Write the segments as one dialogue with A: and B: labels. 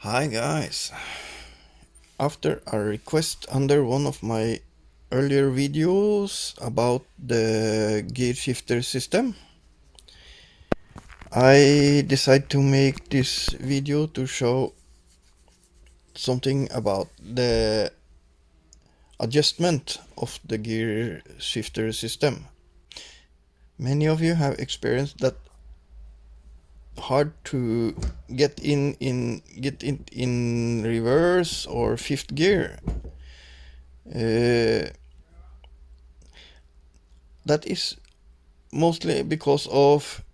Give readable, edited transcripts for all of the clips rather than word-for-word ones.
A: Hi guys, after a request under one of my earlier videos about the gear shifter system, I decided to make this video to show something about the adjustment of the gear shifter system. Many of you have experienced that hard to get in reverse or fifth gear. That is mostly because of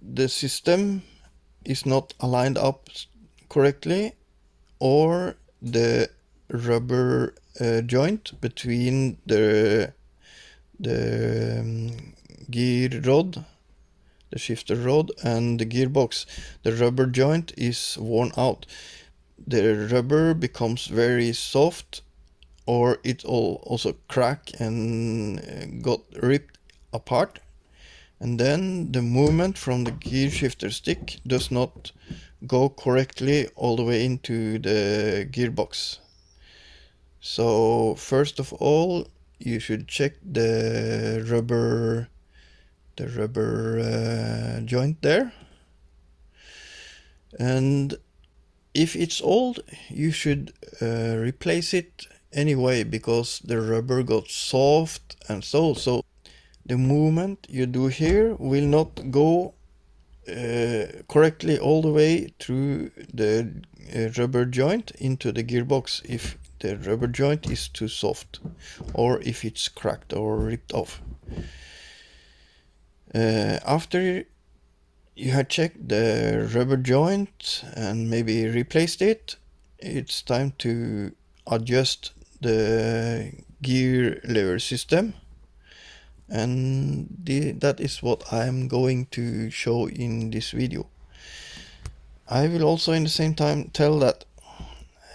A: the system is not aligned up correctly, or the rubber joint between the gear rod, the shifter rod, and the gearbox. The rubber joint is worn out. The rubber becomes very soft, or it also crack and got ripped apart, and then the movement from the gear shifter stick does not go correctly all the way into the gearbox. So first of all, you should check the rubber joint there, and if it's old, you should replace it anyway, because the rubber got soft, and so the movement you do here will not go correctly all the way through the rubber joint into the gearbox if the rubber joint is too soft, or if it's cracked or ripped off. After you have checked the rubber joint and maybe replaced it, it's time to adjust the gear lever system, and that is what I'm going to show in this video. I will also in the same time tell that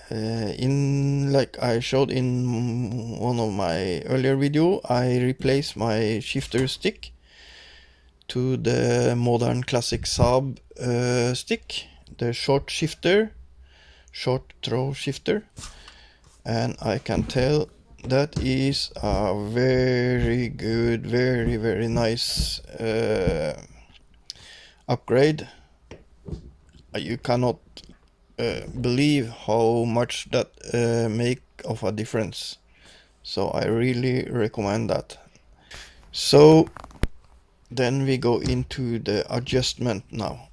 A: in like I showed in one of my earlier video, I replaced my shifter stick to the modern classic Saab stick, the short throw shifter, and I can tell that is a very good, very nice upgrade. You cannot believe how much that make of a difference. So I really recommend that. So then we go into the adjustment now.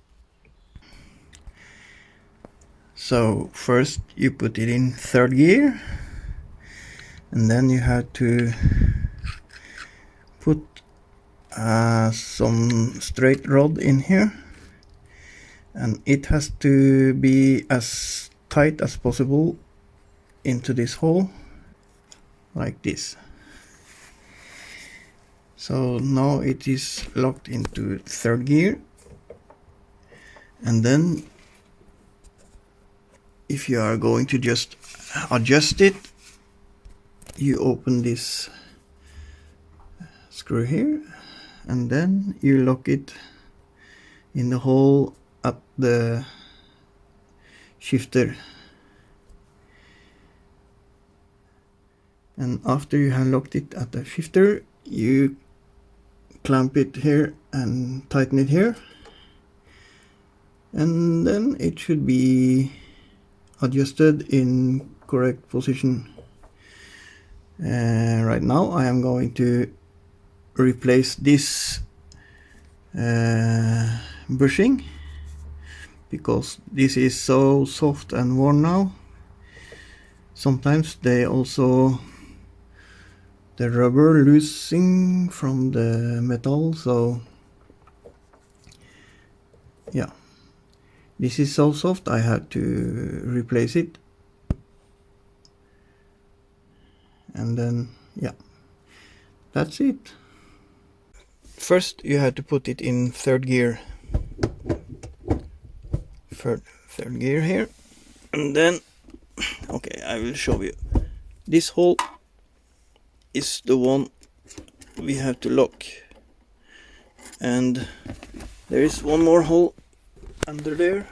A: So first you put it in third gear, and then you have to put some straight rod in here, and it has to be as tight as possible into this hole, like this. So now it is locked into third gear, and then if you are going to just adjust it, you open this screw here, and then you lock it in the hole at the shifter. And after you have locked it at the shifter, you clamp it here and tighten it here, and then it should be adjusted in correct position. Right now I am going to replace this bushing, because this is so soft and worn now. Sometimes they also the rubber losing from the metal, so yeah, this is so soft I had to replace it. and then yeah, that's it. First you have to put it in third gear. Third gear here, and then okay, I will show you. This hole is the one we have to lock, and there is one more hole under there.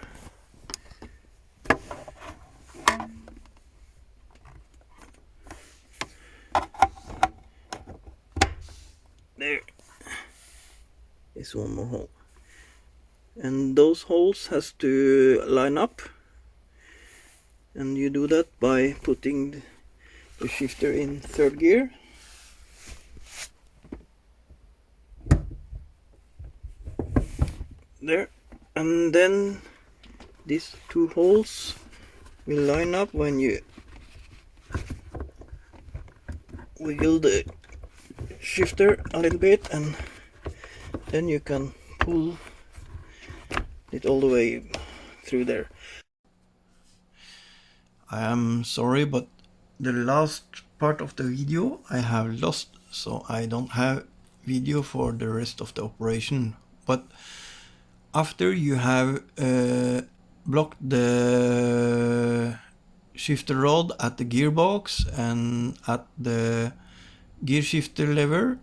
A: There is one more hole, and those holes has to line up, and you do that by putting the shifter in third gear. There, and then these two holes will line up when you wiggle the shifter a little bit, and then you can pull it all the way through there. I am sorry, but the last part of the video I have lost, so I don't have video for the rest of the operation. But after you have blocked the shifter rod at the gearbox and at the gear shifter lever,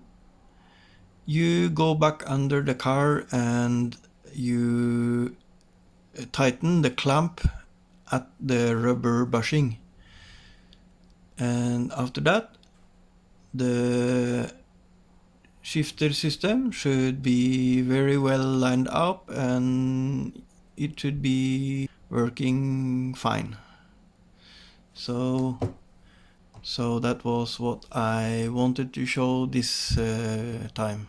A: you go back under the car and you tighten the clamp at the rubber bushing, and after that the shifter system should be very well lined up and it should be working fine. So that was what I wanted to show this time.